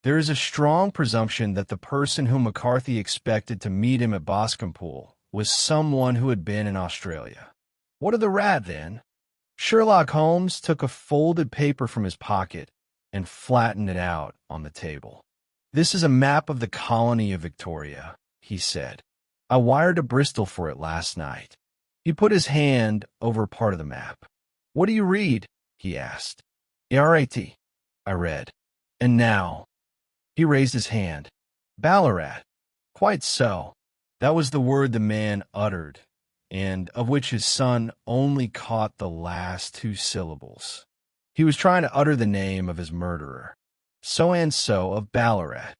There is a strong presumption that the person whom McCarthy expected to meet him at Boscombe Pool was someone who had been in Australia. What of the rat, then? Sherlock Holmes took a folded paper from his pocket and flattened it out on the table. This is a map of the colony of Victoria, he said. I wired to Bristol for it last night. He put his hand over part of the map. What do you read? He asked. Ballarat, I read. And now? He raised his hand. Ballarat. Quite so. That was the word the man uttered, and of which his son only caught the last 2 syllables. He was trying to utter the name of his murderer. So and so of Ballarat.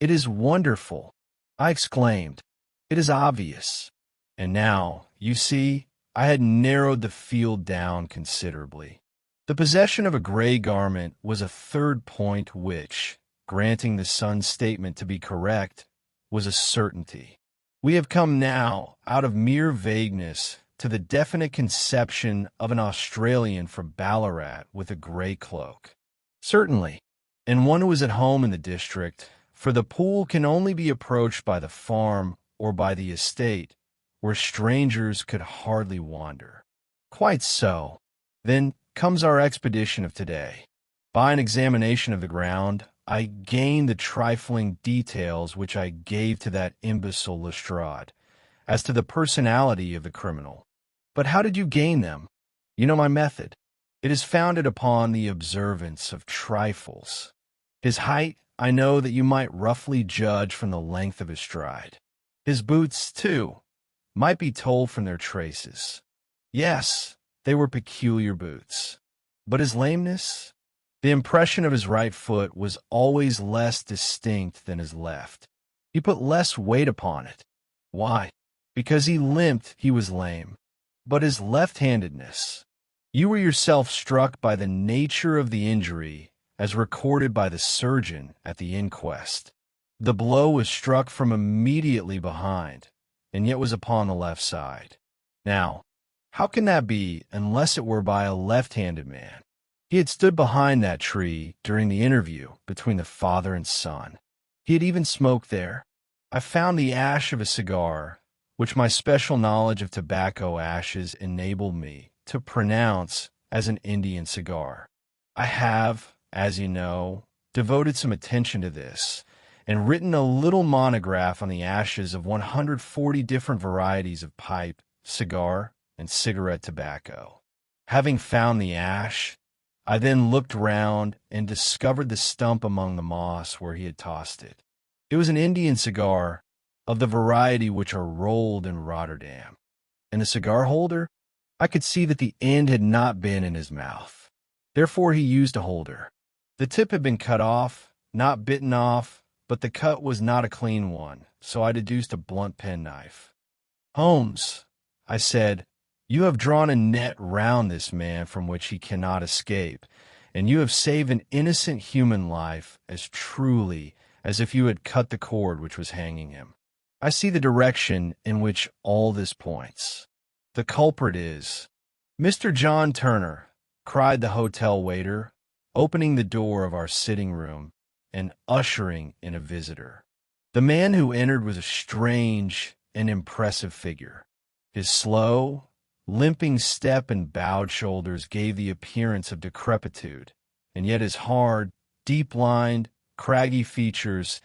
It is wonderful, I exclaimed. It is obvious. And now, you see, I had narrowed the field down considerably. The possession of a gray garment was a 3rd point which, granting the son's statement to be correct, was a certainty. We have come now, out of mere vagueness, to the definite conception of an Australian from Ballarat with a gray cloak. Certainly, and one who is at home in the district, for the pool can only be approached by the farm or by the estate, where strangers could hardly wander. Quite so. Then comes our expedition of today. By an examination of the ground, I gained the trifling details which I gave to that imbecile Lestrade, as to the personality of the criminal. But how did you gain them? You know my method. It is founded upon the observance of trifles. His height, I know that you might roughly judge from the length of his stride. His boots, too, might be told from their traces. Yes, they were peculiar boots. But his lameness? The impression of his right foot was always less distinct than his left. He put less weight upon it. Why? Because he limped, he was lame. But his left-handedness. You were yourself struck by the nature of the injury as recorded by the surgeon at the inquest. The blow was struck from immediately behind, and yet was upon the left side. Now, how can that be unless it were by a left-handed man? He had stood behind that tree during the interview between the father and son. He had even smoked there. I found the ash of a cigar, which my special knowledge of tobacco ashes enabled me to pronounce as an Indian cigar. I have, as you know, devoted some attention to this and written a little monograph on the ashes of 140 different varieties of pipe, cigar, and cigarette tobacco. Having found the ash, I then looked round and discovered the stump among the moss where he had tossed it. It was an Indian cigar of the variety which are rolled in Rotterdam. And the cigar holder? I could see that the end had not been in his mouth. Therefore he used a holder. The tip had been cut off, not bitten off, but the cut was not a clean one, so I deduced a blunt penknife. "Holmes," I said, "you have drawn a net round this man from which he cannot escape, and you have saved an innocent human life as truly as if you had cut the cord which was hanging him. I see the direction in which all this points. The culprit is—" "Mr. John Turner," cried the hotel waiter, opening the door of our sitting room and ushering in a visitor. The man who entered was a strange and impressive figure. His slow, limping step and bowed shoulders gave the appearance of decrepitude, and yet his hard, deep-lined, craggy features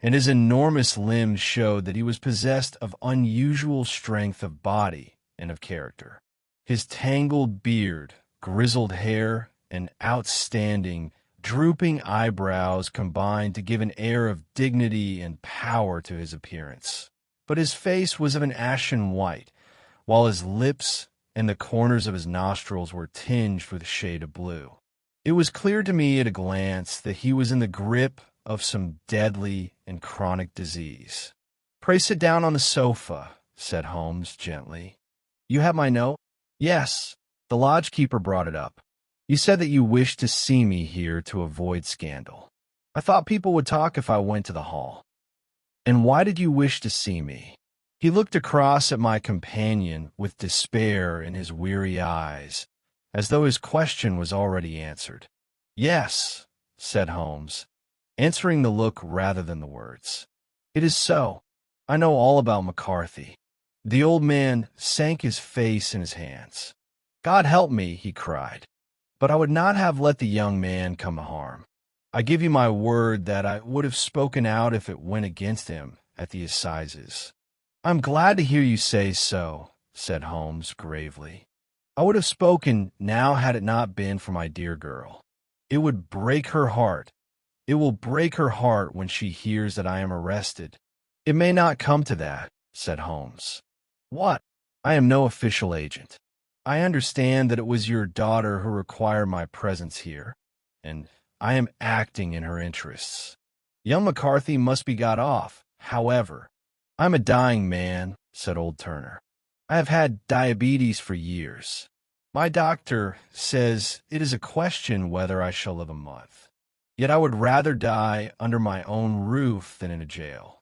and his enormous limbs showed that he was possessed of unusual strength of body and of character. His tangled beard, grizzled hair, and outstanding, drooping eyebrows combined to give an air of dignity and power to his appearance. But his face was of an ashen white, while his lips and the corners of his nostrils were tinged with a shade of blue. It was clear to me at a glance that he was in the grip of some deadly and chronic disease. "Pray sit down on the sofa," said Holmes gently. "You have my note?" "Yes. The lodge-keeper brought it up. You said that you wished to see me here to avoid scandal. I thought people would talk if I went to the hall." "And why did you wish to see me?" He looked across at my companion with despair in his weary eyes, as though his question was already answered. "Yes," said Holmes, answering the look rather than the words. "It is so. I know all about McCarthy." The old man sank his face in his hands. "God help me," he cried. "But I would not have let the young man come to harm. I give you my word that I would have spoken out if it went against him at the assizes." "I'm glad to hear you say so," said Holmes gravely. "I would have spoken now had it not been for my dear girl. It would break her heart. It will break her heart when she hears that I am arrested." "It may not come to that," said Holmes. "What?" "I am no official agent. I understand that it was your daughter who required my presence here, and I am acting in her interests. Young McCarthy must be got off, however." "I'm a dying man," said old Turner. "I have had diabetes for years. My doctor says it is a question whether I shall live a month. Yet I would rather die under my own roof than in a jail."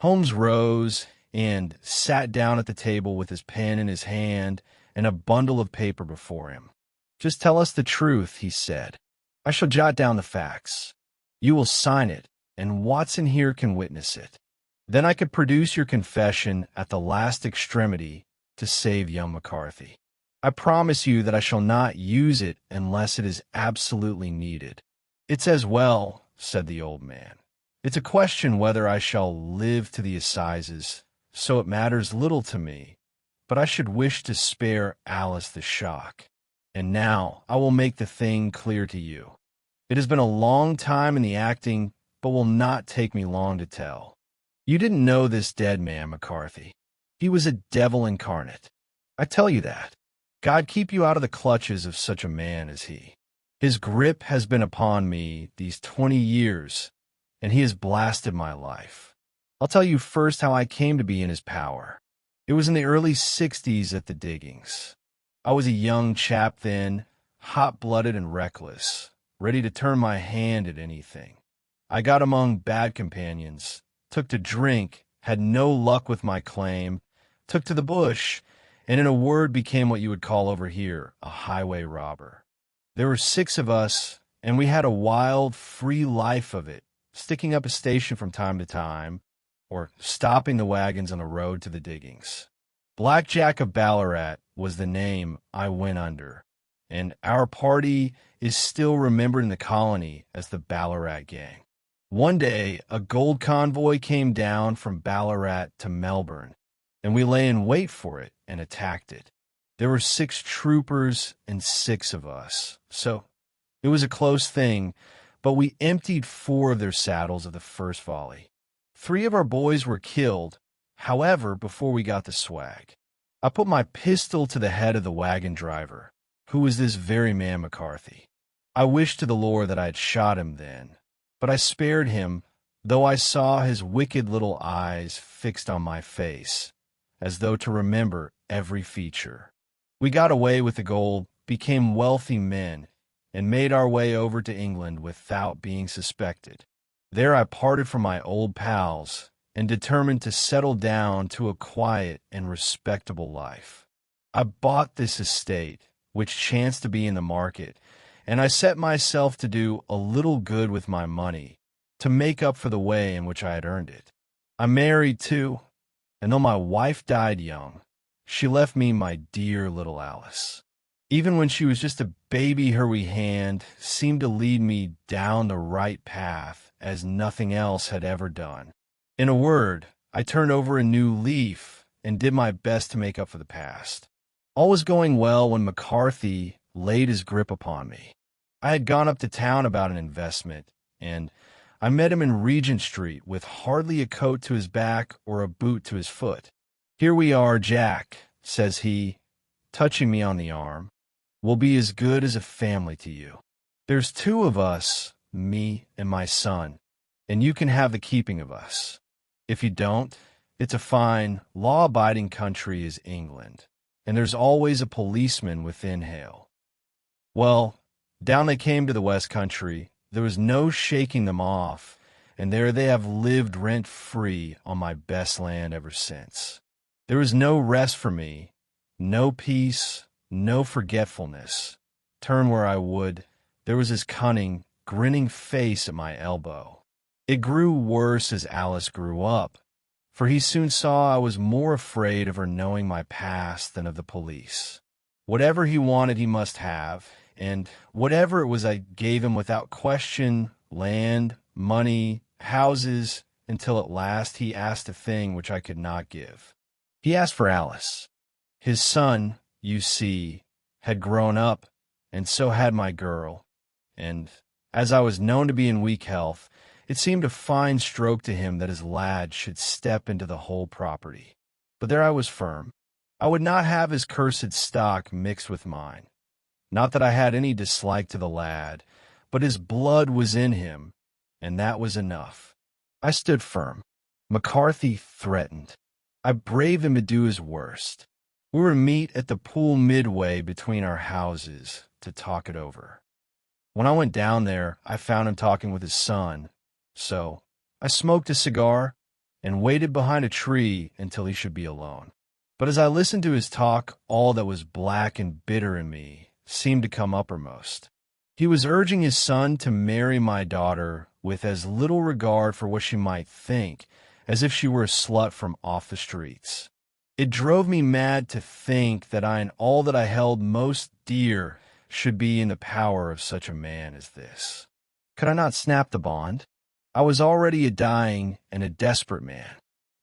Holmes rose and sat down at the table with his pen in his hand and a bundle of paper before him. "Just tell us the truth," he said. "I shall jot down the facts. You will sign it, and Watson here can witness it. Then I could produce your confession at the last extremity to save young McCarthy. I promise you that I shall not use it unless it is absolutely needed." "It's as well," said the old man. "It's a question whether I shall live to the assizes, so it matters little to me, but I should wish to spare Alice the shock. And now I will make the thing clear to you. It has been a long time in the acting, but will not take me long to tell. You didn't know this dead man, McCarthy. He was a devil incarnate. I tell you that. God keep you out of the clutches of such a man as he. His grip has been upon me these 20 years, and he has blasted my life. I'll tell you first how I came to be in his power. It was in the early 60s at the diggings. I was a young chap then, hot-blooded and reckless, ready to turn my hand at anything. I got among bad companions, took to drink, had no luck with my claim, took to the bush, and in a word became what you would call over here a highway robber. There were 6 of us, and we had a wild, free life of it, sticking up a station from time to time, or stopping the wagons on the road to the diggings. Black Jack of Ballarat was the name I went under, and our party is still remembered in the colony as the Ballarat Gang. One day, a gold convoy came down from Ballarat to Melbourne, and we lay in wait for it and attacked it. There were 6 troopers and 6 of us, so it was a close thing, but we emptied 4 of their saddles of the first volley. 3 of our boys were killed, however, before we got the swag. I put my pistol to the head of the wagon driver, who was this very man McCarthy. I wished to the Lord that I had shot him then, but I spared him, though I saw his wicked little eyes fixed on my face, as though to remember every feature. We got away with the gold, became wealthy men, and made our way over to England without being suspected. There I parted from my old pals and determined to settle down to a quiet and respectable life. I bought this estate, which chanced to be in the market, and I set myself to do a little good with my money, to make up for the way in which I had earned it. I married, too, and though my wife died young, she left me my dear little Alice. Even when she was just a baby, her wee hand seemed to lead me down the right path as nothing else had ever done. In a word, I turned over a new leaf and did my best to make up for the past. All was going well when McCarthy laid his grip upon me. I had gone up to town about an investment, and I met him in Regent Street with hardly a coat to his back or a boot to his foot. "Here we are, Jack," says he, touching me on the arm. "We'll be as good as a family to you. There's 2 of us, me and my son, and you can have the keeping of us. If you don't, it's a fine, law-abiding country is England, and there's always a policeman within hail." Well, down they came to the West Country. There was no shaking them off, and there they have lived rent-free on my best land ever since. There was no rest for me, no peace, no forgetfulness. Turn where I would, there was his cunning, grinning face at my elbow. It grew worse as Alice grew up, for he soon saw I was more afraid of her knowing my past than of the police. Whatever he wanted he must have, and whatever it was I gave him without question, land, money, houses, until at last he asked a thing which I could not give. He asked for Alice. His son, you see, had grown up, and so had my girl, and as I was known to be in weak health, it seemed a fine stroke to him that his lad should step into the whole property. But there I was firm. I would not have his cursed stock mixed with mine. Not that I had any dislike to the lad, but his blood was in him, and that was enough. I stood firm. McCarthy threatened. I braved him to do his worst. We were to meet at the pool midway between our houses to talk it over. When I went down there, I found him talking with his son, so I smoked a cigar and waited behind a tree until he should be alone. But as I listened to his talk, all that was black and bitter in me seemed to come uppermost. He was urging his son to marry my daughter with as little regard for what she might think as if she were a slut from off the streets. It drove me mad to think that I and all that I held most dear should be in the power of such a man as this. Could I not snap the bond? I was already a dying and a desperate man.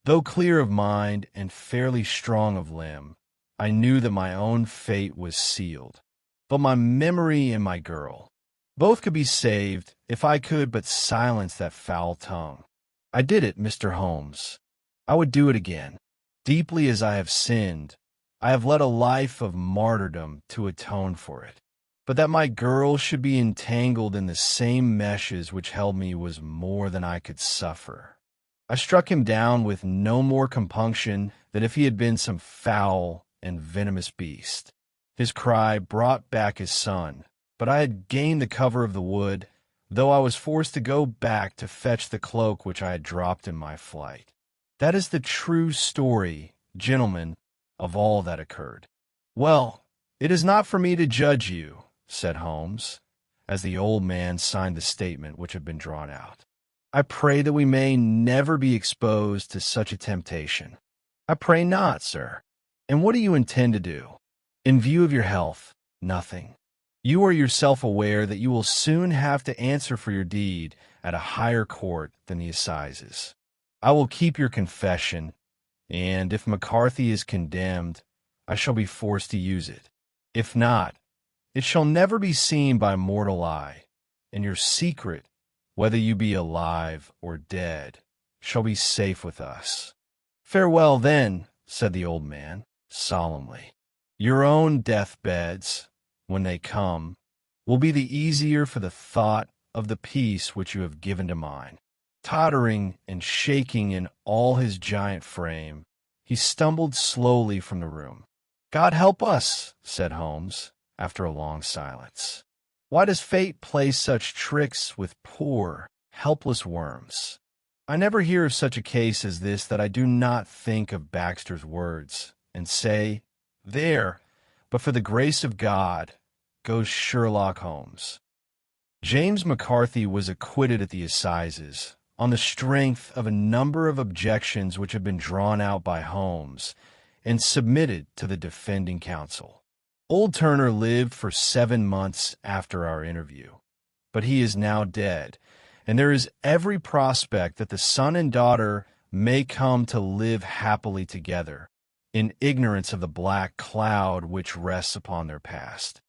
Though clear of mind and fairly strong of limb, I knew that my own fate was sealed. But my memory and my girl, both could be saved if I could but silence that foul tongue. I did it, Mr. Holmes. I would do it again. Deeply as I have sinned, I have led a life of martyrdom to atone for it. But that my girl should be entangled in the same meshes which held me was more than I could suffer. I struck him down with no more compunction than if he had been some foul and venomous beast. His cry brought back his son, but I had gained the cover of the wood, though I was forced to go back to fetch the cloak which I had dropped in my flight. That is the true story, gentlemen, of all that occurred. Well, it is not for me to judge you, said Holmes, as the old man signed the statement which had been drawn out. I pray that we may never be exposed to such a temptation. I pray not, sir. And what do you intend to do? In view of your health, nothing. You are yourself aware that you will soon have to answer for your deed at a higher court than the assizes. I will keep your confession, and if McCarthy is condemned, I shall be forced to use it. If not, it shall never be seen by mortal eye, and your secret, whether you be alive or dead, shall be safe with us. Farewell, then, said the old man, solemnly. Your own deathbeds, when they come, will be the easier for the thought of the peace which you have given to mine. Tottering and shaking in all his giant frame, he stumbled slowly from the room. God help us, said Holmes, after a long silence. Why does fate play such tricks with poor, helpless worms? I never hear of such a case as this that I do not think of Baxter's words, and say, there, but for the grace of God, goes Sherlock Holmes. James McCarthy was acquitted at the assizes on the strength of a number of objections which had been drawn out by Holmes and submitted to the defending counsel. Old Turner lived for 7 months after our interview, but he is now dead, and there is every prospect that the son and daughter may come to live happily together, in ignorance of the black cloud which rests upon their past.